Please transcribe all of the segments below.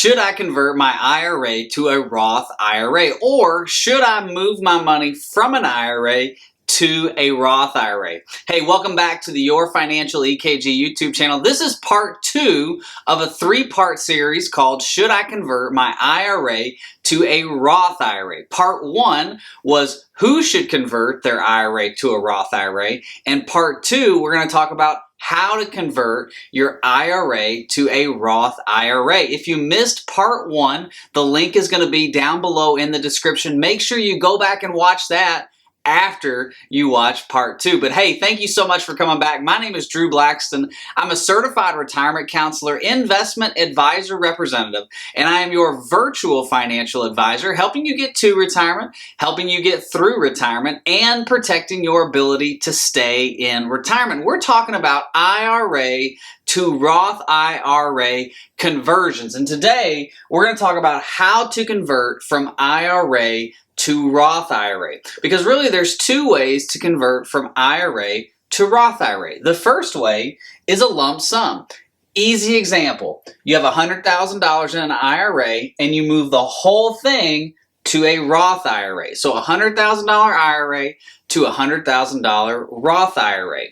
Should I convert my IRA to a Roth IRA, or should I move my money from an IRA to a Roth IRA? Hey, welcome back to the Your Financial EKG YouTube channel. This is part 2 of a 3-part series called Should I Convert My IRA to a Roth IRA? Part 1 was who should convert their IRA to a Roth IRA, and part 2 we're going to talk about how to convert your IRA to a Roth IRA. If you missed part 1, the link is going to be down below in the description. Make sure you go back and watch that after you watch part 2. But hey, thank you so much for coming back. My name is Drew Blackston. I'm a certified retirement counselor, investment advisor representative, and I am your virtual financial advisor, helping you get to retirement, helping you get through retirement, and protecting your ability to stay in retirement. We're talking about IRA to Roth IRA conversions. And today we're going to talk about how to convert from IRA to Roth IRA, because really there's 2 ways to convert from IRA to Roth IRA. The first way is a lump sum. Easy example. You have $100,000 in an IRA and you move the whole thing to a Roth IRA. So a $100,000 IRA to a $100,000 Roth IRA.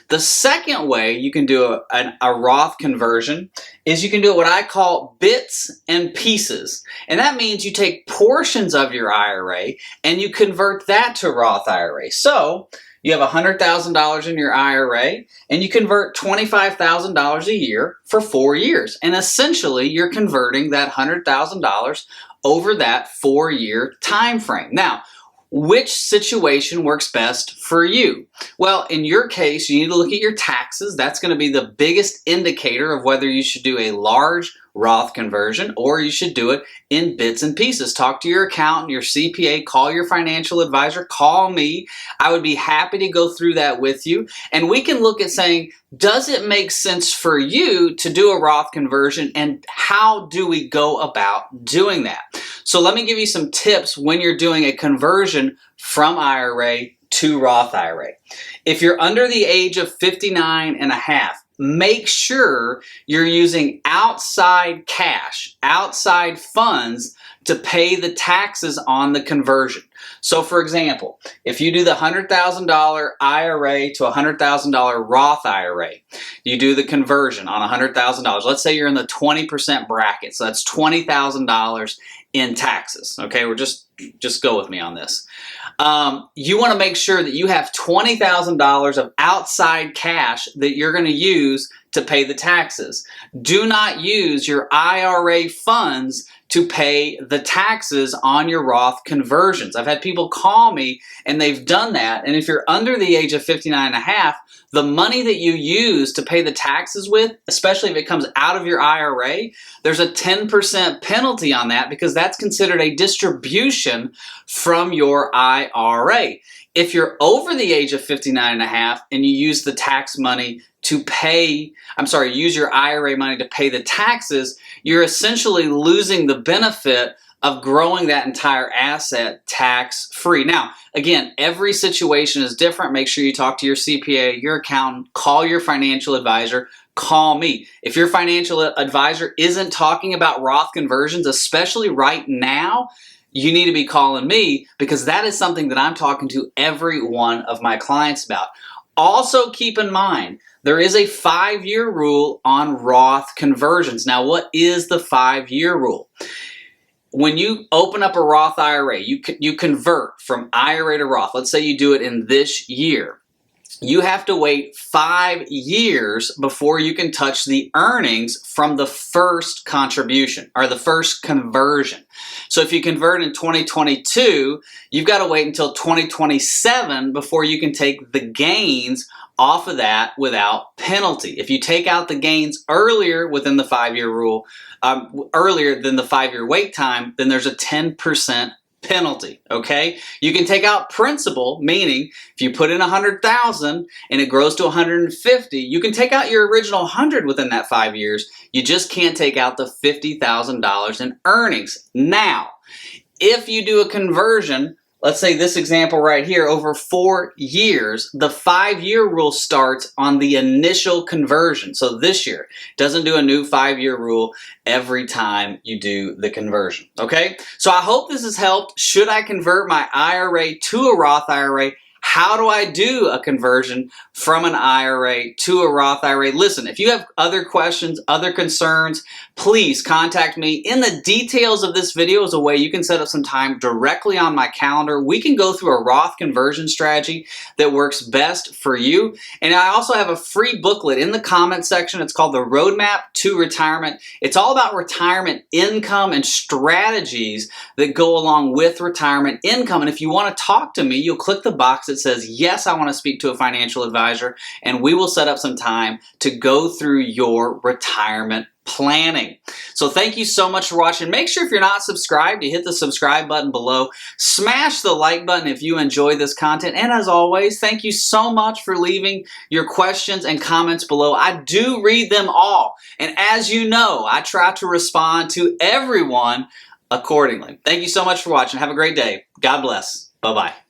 The second way you can do a Roth conversion is you can do what I call bits and pieces. And that means you take portions of your IRA and you convert that to Roth IRA. So you have $100,000 in your IRA and you convert $25,000 a year for 4 years. And essentially you're converting that $100,000 over that 4-year time frame. Now, which situation works best for you? Well, in your case, you need to look at your taxes. That's going to be the biggest indicator of whether you should do a large Roth conversion or you should do it in bits and pieces. Talk to your accountant, your CPA, call your financial advisor, call me. I would be happy to go through that with you. And we can look at saying, does it make sense for you to do a Roth conversion, and how do we go about doing that? So let me give you some tips when you're doing a conversion from IRA to Roth IRA. If you're under the age of 59 and a half, make sure you're using outside cash, outside funds to pay the taxes on the conversion. So for example, if you do the $100,000 IRA to a $100,000 Roth IRA, you do the conversion on $100,000. Let's say you're in the 20% bracket. So that's $20,000 in taxes. Okay, we're just go with me on this. You want to make sure that you have $20,000 of outside cash that you're going to use to pay the taxes. Do not use your IRA funds to pay the taxes on your Roth conversions. I've had people call me and they've done that. And if you're under the age of 59 and a half, the money that you use to pay the taxes with, especially if it comes out of your IRA, there's a 10% penalty on that because that's considered a distribution from your IRA. If you're over the age of 59 and a half and you use the tax money to use your IRA money to pay the taxes, you're essentially losing the benefit of growing that entire asset tax-free. Now, again, every situation is different. Make sure you talk to your CPA, your accountant, call your financial advisor, call me. If your financial advisor isn't talking about Roth conversions, especially right now, you need to be calling me, because that is something that I'm talking to every one of my clients about. Also keep in mind, there is a 5-year rule on Roth conversions. Now, what is the 5-year rule? When you open up a Roth IRA, you convert from IRA to Roth. Let's say you do it in this year. You have to wait 5 years before you can touch the earnings from the first contribution or the first conversion. So if you convert in 2022, you've got to wait until 2027 before you can take the gains off of that without penalty. If you take out the gains earlier within the 5-year rule, earlier than the 5-year wait time, then there's a 10% penalty, okay? You can take out principal, meaning if you put in 100,000 and it grows to 150, you can take out your original 100 within that 5 years. You just can't take out the $50,000 in earnings. Now, if you do a conversion let's say this example right here, over 4 years, the 5-year rule starts on the initial conversion. So this year, doesn't do a new 5-year rule every time you do the conversion, okay? So I hope this has helped. Should I convert my IRA to a Roth IRA? How do I do a conversion from an IRA to a Roth IRA? Listen, if you have other questions, other concerns, please contact me. In the details of this video is a way you can set up some time directly on my calendar. We can go through a Roth conversion strategy that works best for you. And I also have a free booklet in the comment section. It's called The Roadmap to Retirement. It's all about retirement income and strategies that go along with retirement income. And if you want to talk to me, you'll click the box that says, yes, I want to speak to a financial advisor, and we will set up some time to go through your retirement planning. So thank you so much for watching. Make sure if you're not subscribed, you hit the subscribe button below. Smash the like button if you enjoy this content. And as always, thank you so much for leaving your questions and comments below. I do read them all. And as you know, I try to respond to everyone accordingly. Thank you so much for watching. Have a great day. God bless. Bye-bye.